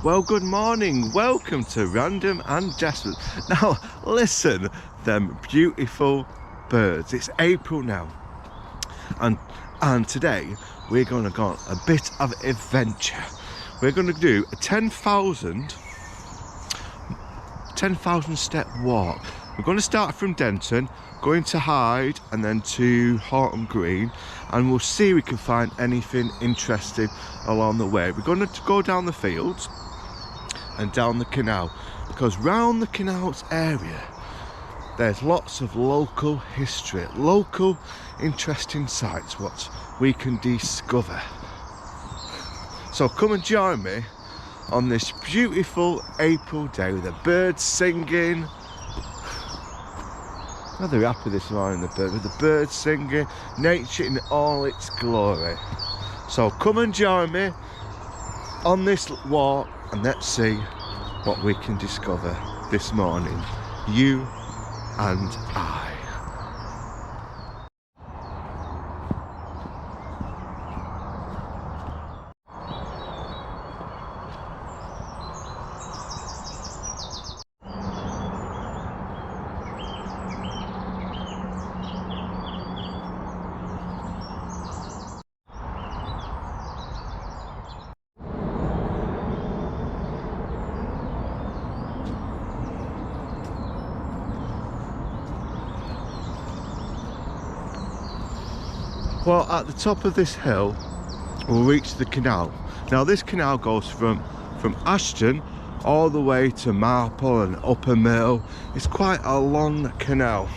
Well, good morning, welcome to Random and Desperate. Now listen, them beautiful birds. It's April now, and today we're going to go on a bit of adventure. We're going to do a 10,000 step walk. We're going to start from Denton, going to Hyde and then to Wartime Green, and we'll see if we can find anything interesting along the way. We're going to go down the fields and down the canal, because round the canals area there's lots of local history, local interesting sites what we can discover. So come and join me on this beautiful April day with the birds singing. Oh, they're happy this morning, with the birds singing, nature in all its glory. So come and join me on this walk and let's see what we can discover this morning, you and I. Well, at the top of this hill, we'll reach the canal. Now, this canal goes from Ashton all the way to Marple and Upper Mill. It's quite a long canal,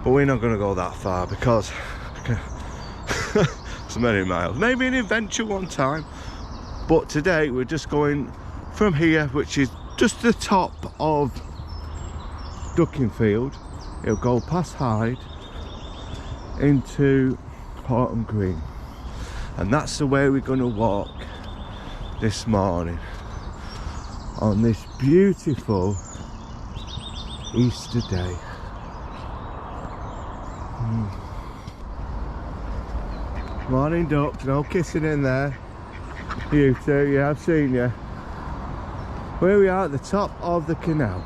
but we're not going to go that far because it's many miles. Maybe an adventure one time, but today we're just going from here, which is just the top of Duckingfield. It'll go past Hyde into Wartime Green, and that's the way we're going to walk this morning on this beautiful Easter day. Morning ducks, no kissing in there. You two, yeah, I've seen you. Where we are at the top of the canal,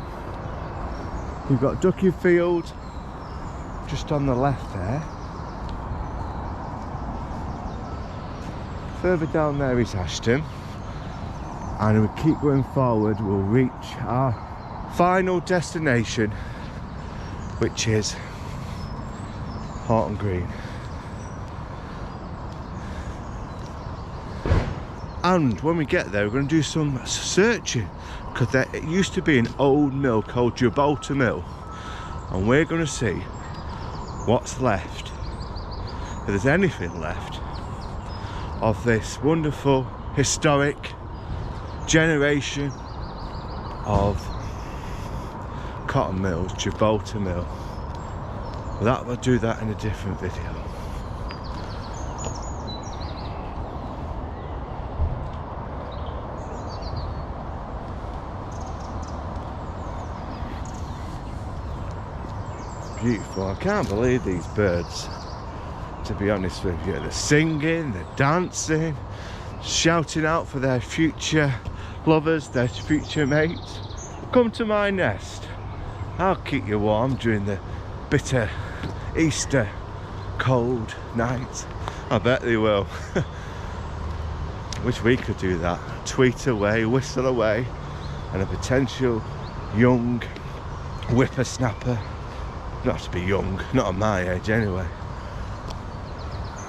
you've got Duckingfield just on the left there. Further down there is Ashton, and we keep going forward, we'll reach our final destination, which is Wartime Green. And when we get there, we're going to do some searching, because it used to be an old mill called Gibraltar Mill, and we're going to see what's left, if there's anything left of this wonderful historic generation of cotton mills, Gibraltar Mill. But we'll do that in a different video. Beautiful. I can't believe these birds, to be honest with you. They're singing, they're dancing, shouting out for their future lovers, their future mates. Come to my nest, I'll keep you warm during the bitter Easter cold nights. I bet they will. Wish we could do that. Tweet away, whistle away, and a potential young whippersnapper, not to be young, not at my age anyway,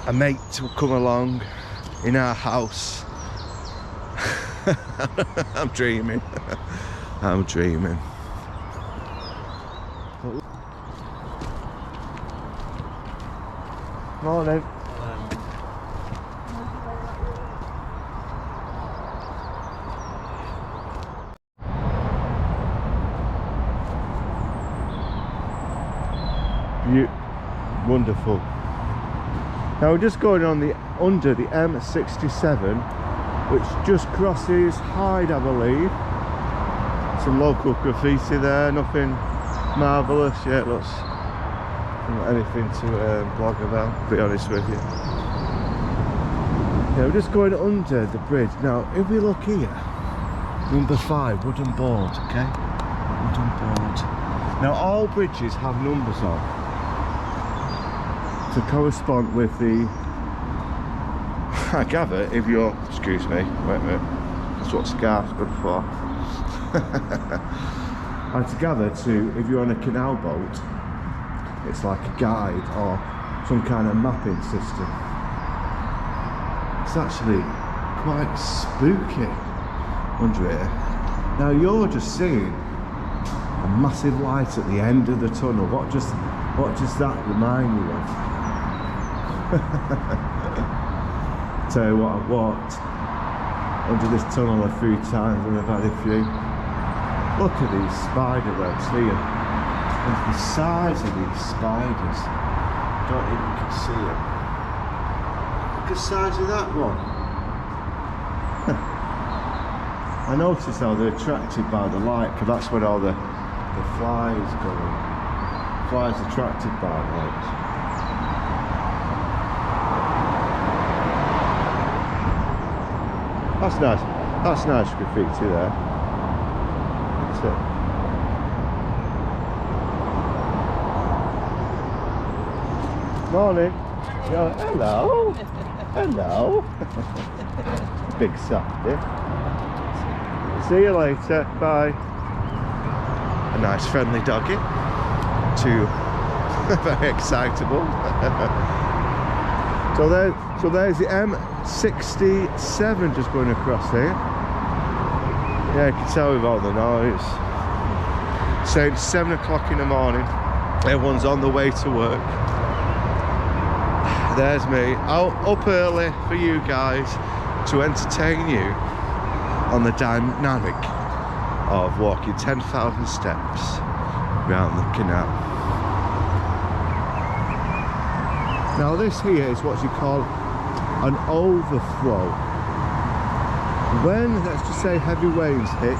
a mate will come along in our house. I'm dreaming. I'm dreaming. Morning. Wonderful. Now we're just going on under the M67, which just crosses Hyde, I believe. Some local graffiti there, nothing marvellous yet. Looks not anything to blog about, to be honest with you. Yeah, we're just going under the bridge. Now, if we look here, Number 5, wooden board, okay? Wooden board. Now all bridges have numbers on to correspond with the... I gather if you're... Excuse me, wait a minute. That's what scarf's good for. And to gather to, if you're on a canal boat, it's like a guide or some kind of mapping system. It's actually quite spooky under here. Now you're just seeing a massive light at the end of the tunnel. What does that remind you of? Tell you what, I've walked under this tunnel a few times and I've had a few. Look at these spider webs here. And the size of these spiders. Don't think you can see them. Look at the size of that one. I notice how they're attracted by the light, because that's when all the flies go in. Flies attracted by light. That's nice. That's nice graffiti there. That's it. Morning. Hello. Hello. Big softy. See you later. Bye. A nice friendly doggy. Two very excitable. So there's the M67 just going across here. Yeah, you can tell with all the noise. So it's 7 o'clock in the morning. Everyone's on the way to work. There's me, out up early for you guys to entertain you on the dynamic of walking 10,000 steps around the canal. Now this here is what you call an overflow. When, let's just say, heavy waves hit,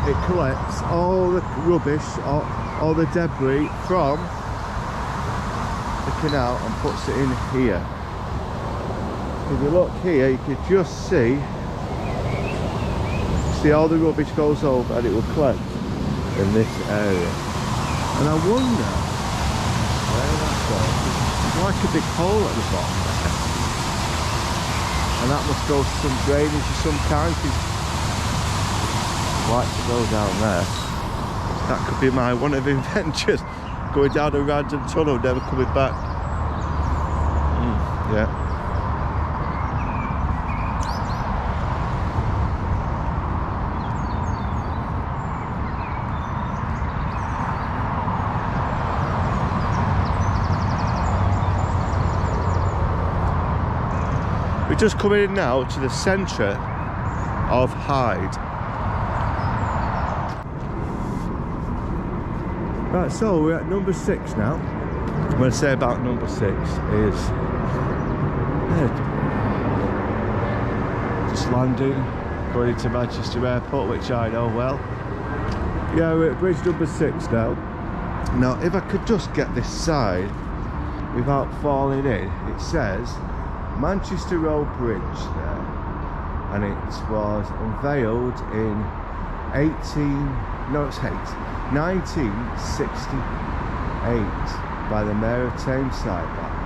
it collects all the rubbish, all the debris from the canal and puts it in here. If you look here, you can just see all the rubbish goes over and it will collect in this area. And I wonder where that goes. There's like a big hole at the bottom there. And that must go to some drainage of some kind. I'd like to go down there. That could be my one of adventures. Going down a random tunnel, never coming back. Yeah. We're just coming in now to the centre of Hyde. Right, so we're at number 6 now. What I'm going to say about number 6 is just landing, going into Manchester Airport, which I know well. Yeah, we're at bridge number 6 now. Now, if I could just get this side without falling in, it says Manchester Road Bridge there, and it was unveiled in 1968 by the Mayor of Tameside, Blackpool.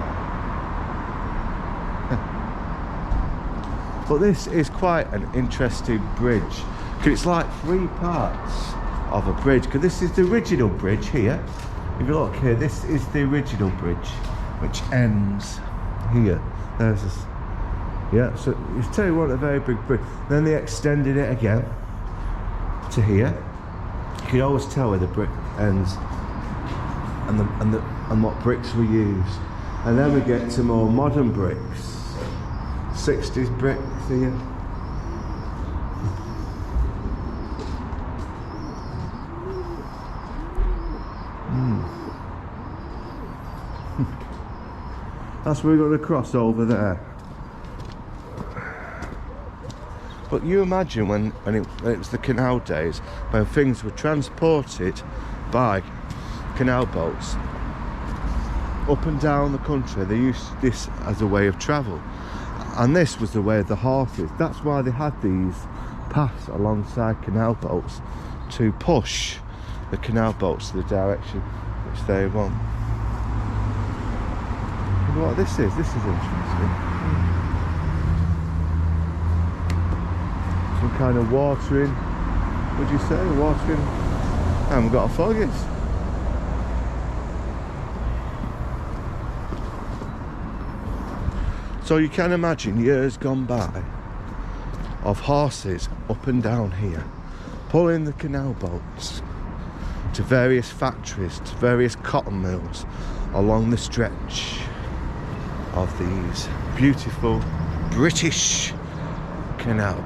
But this is quite an interesting bridge, because it's like 3 parts of a bridge, because this is the original bridge here. If you look here, this is the original bridge, which ends here. There's this, yeah, so you tell you what, a very big bridge. Then they extended it again to here. You can always tell where the brick ends and what bricks we use. And then we get to more modern bricks. 60s bricks here. That's where we're going to cross over there. But you imagine when it was the canal days, when things were transported by canal boats up and down the country. They used this as a way of travel. And this was the way of the horses. That's why they had these paths alongside canal boats to push the canal boats to the direction which they want. Look what this is. This is interesting. Some kind of watering. Would you say watering? I haven't got a foggies. So you can imagine years gone by of horses up and down here, pulling the canal boats to various factories, to various cotton mills along the stretch of these beautiful British canals.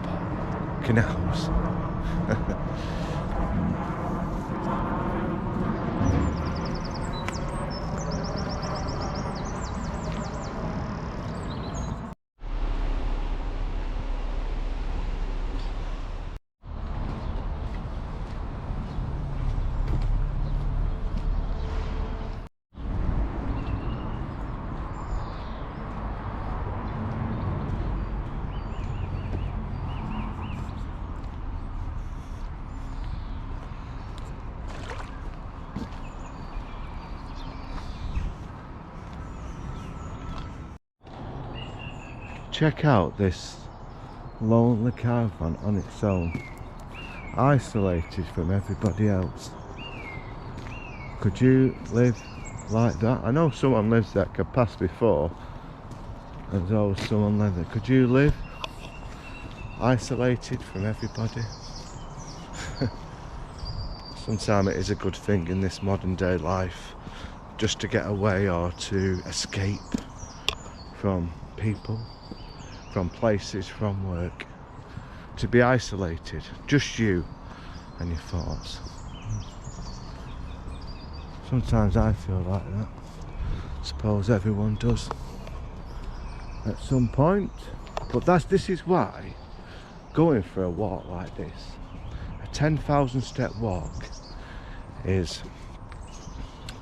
Check out this lonely caravan on its own, isolated from everybody else. Could you live like that? I know someone lives there, I passed before, and there's always someone living there. Could you live isolated from everybody? Sometimes it is a good thing in this modern day life just to get away or to escape from people, from places, from work, to be isolated, just you and your thoughts. Sometimes I feel like that. Suppose everyone does at some point, but this is why going for a walk like this, a 10,000 step walk, is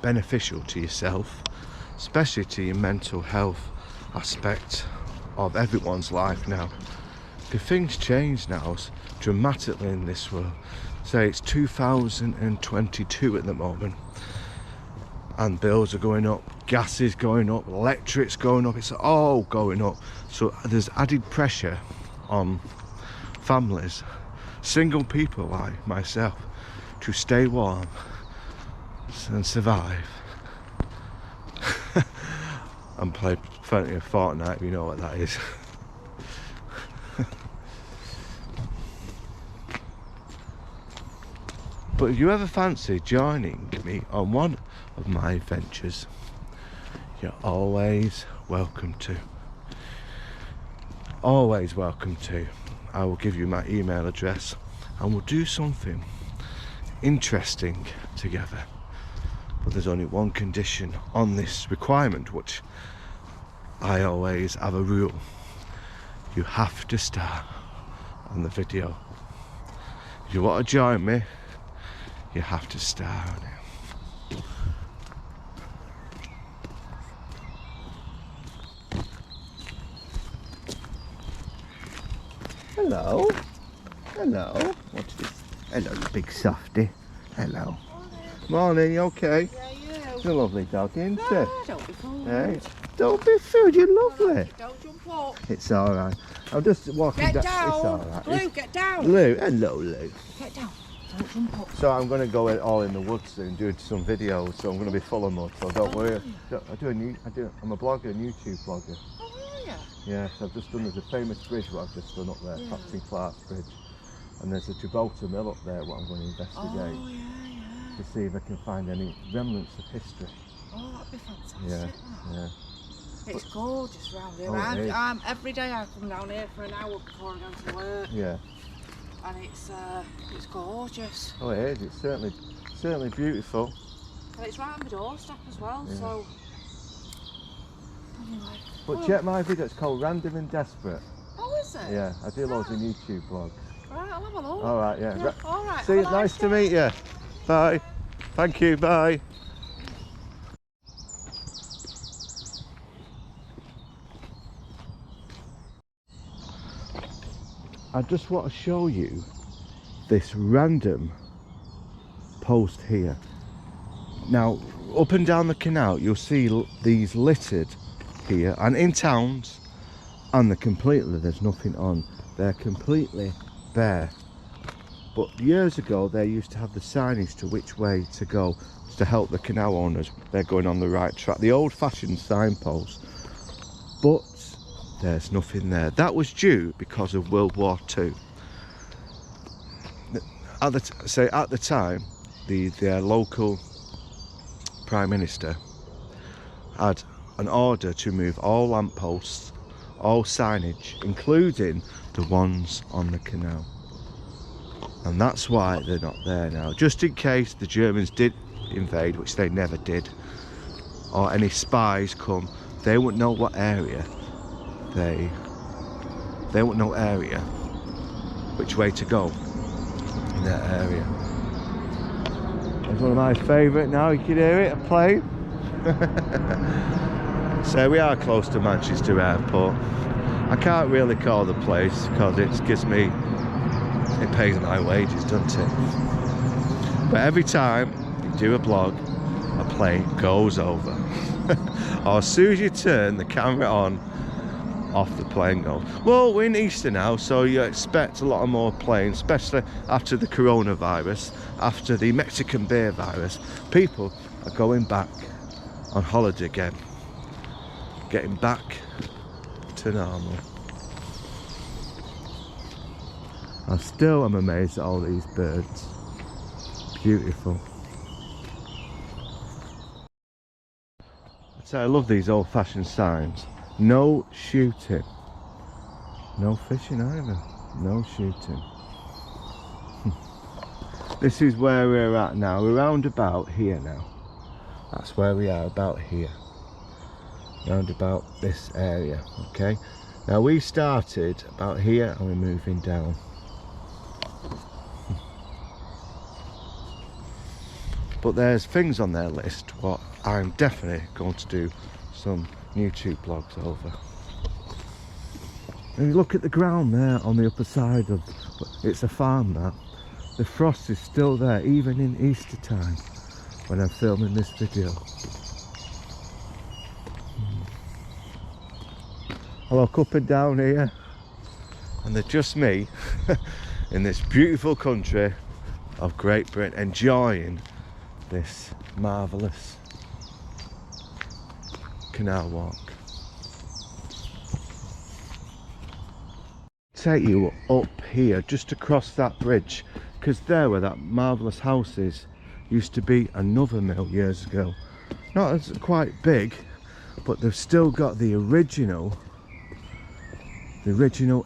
beneficial to yourself, especially to your mental health aspect of everyone's life now. Because things change now dramatically in this world. Say it's 2022 at the moment, and bills are going up, gas is going up, electric's going up, it's all going up. So there's added pressure on families, single people like myself, to stay warm and survive. And play plenty of Fortnite, if you know what that is. But if you ever fancy joining me on one of my adventures, you're always welcome to. Always welcome to. I will give you my email address and we'll do something interesting together. But there's only one condition on this requirement, which I always have a rule. You have to star on the video. If you want to join me, you have to star on it. Hello. Hello. What's this? Hello, you big softy. Hello. Morning, you okay? Yeah, you. It's a lovely dog, isn't it? No, don't be fooled. Hey, don't be fooled, you're lovely. Don't jump up. It's alright. I'm just walking Get down. down. It's alright. Lou, get down. Lou, hello Lou. Get down. Don't jump up. So I'm going to go all in the woods soon, doing some videos, so I'm going to be full of mud, so don't worry. I'm a blogger, a YouTube blogger. Oh, are you? Yes, I've just done, there's a famous bridge what I've just done up there, Captain Clark's Bridge. And there's a Gibraltar mill up there what I'm going to investigate. Oh, yeah. To see if I can find any remnants of history. Oh, that'd be fantastic. Yeah, that. yeah. It's gorgeous round here. Oh, it is. Every day I come down here for an hour before I go to work. Yeah. And it's gorgeous. Oh, it is. It's certainly beautiful. And it's right on my doorstep as well, Yeah. so... Anyway. But check my video, it's called Random and Desperate. Oh, is it? Yeah, I do loads of YouTube blogs. Right, I'll have a look. Alright, yeah. Alright. See you, nice to meet you. Bye. Thank you, bye. I just want to show you this random post here. Now, up and down the canal, you'll see these littered here, and in towns, and there's nothing on. They're completely bare. But years ago, they used to have the signage to which way to go to help the canal owners. They're going on the right track. The old-fashioned signpost. But there's nothing there. That was due because of World War II. At the time, their local Prime Minister had an order to move all lampposts, all signage, including the ones on the canal. And that's why they're not there now. Just in case the Germans did invade, which they never did, or any spies come, they wouldn't know what area they wouldn't know which way to go in that area. It's one of my favourite now, you can hear it, a plane. So we are close to Manchester Airport. I can't really call the place because it pays my wages, doesn't it? But every time you do a vlog, a plane goes over. Or as soon as you turn the camera on, off the plane goes. Well, we're in Easter now, so you expect a lot more planes, especially after the coronavirus, after the Mexican beer virus. People are going back on holiday again, getting back to normal. I still am amazed at all these birds. Beautiful. I love these old-fashioned signs. No shooting. No fishing either. No shooting. This is where we're at now. We're round about here now. That's where we are, about here. Round about this area, okay? Now we started about here and we're moving down. But there's things on their list what I'm definitely going to do some YouTube vlogs over. And you look at the ground there on the upper side of it's a farm that. The frost is still there even in Easter time when I'm filming this video. I look up and down here and they're just me in this beautiful country of Great Britain enjoying this marvellous canal walk. Take you up here just across that bridge, because there where that marvellous house is used to be another mill years ago. Not as quite big, but they've still got the original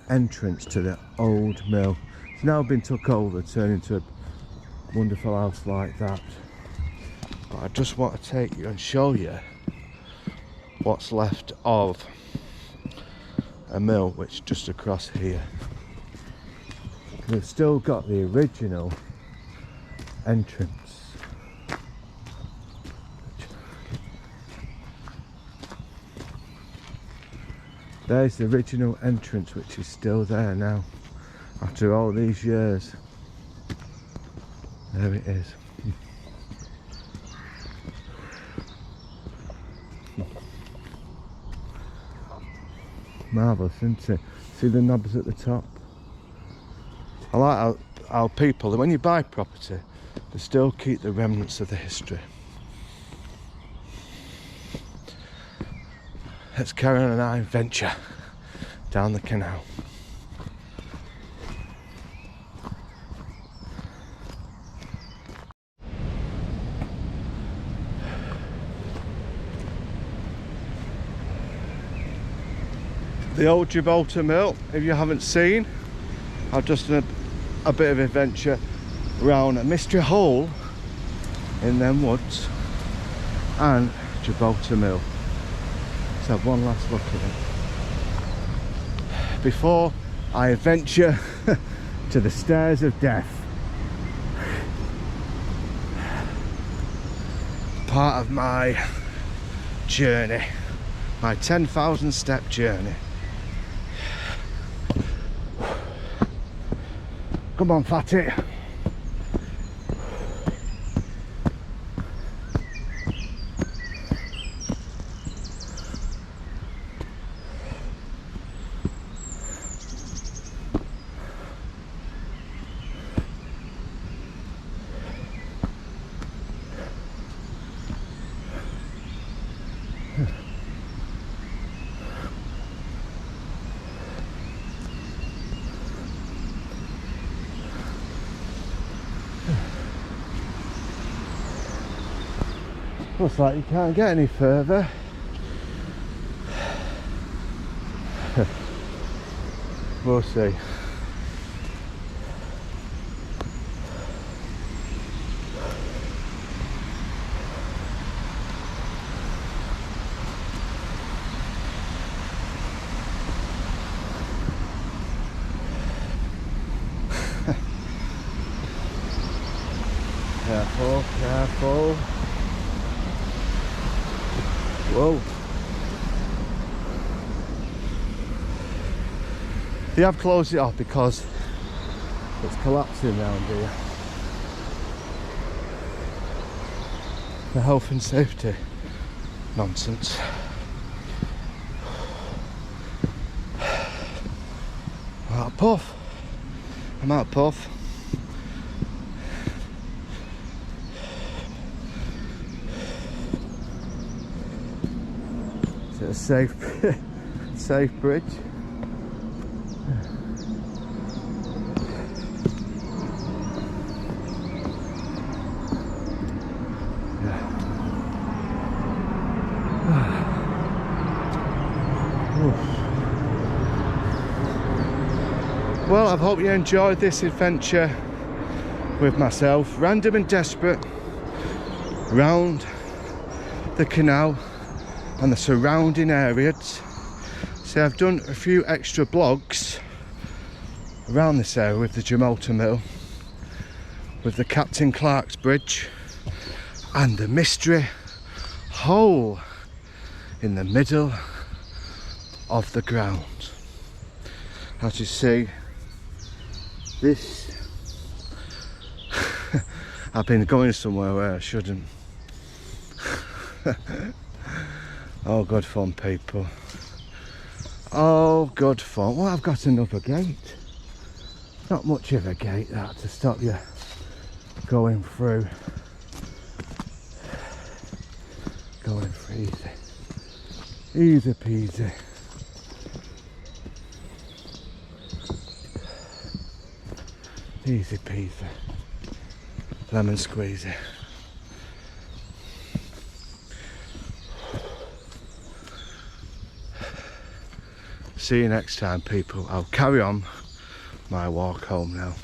entrance to the old mill. It's now been took over, turned into a wonderful house like that. But I just want to take you and show you what's left of a mill which just across here. They've still got the original entrance. There's the original entrance which is still there now after all these years. There it is. Marvellous, isn't it? See the knobs at the top? I like how people, when you buy property, they still keep the remnants of the history. Let's carry on our adventure down the canal. The old Gibraltar Mill, if you haven't seen, I've just done a bit of adventure around a mystery hole in them woods and Gibraltar Mill. Let's have one last look at it before I venture to the stairs of death. Part of my journey, my 10,000 step journey. Come on, fatty. Looks like you can't get any further. We'll see. Careful, careful. Whoa. They have closed it off because it's collapsing around here. The health and safety nonsense. I'm out of puff. I'm out of puff. Is it a safe bridge? Well, I hope you enjoyed this adventure with myself, random and desperate, round the canal and the surrounding areas. So I've done a few extra blogs around this area with the Jamota Mill, with the Captain Clark's Bridge and the mystery hole in the middle of the ground. As you see, this I've been going somewhere where I shouldn't. Oh, good fun, people. Oh, good fun. Well, I've got another gate. Not much of a gate, that, to stop you going through. Going through easy. Easy peasy. Easy peasy. Lemon squeezy. See you next time, people. I'll carry on my walk home now.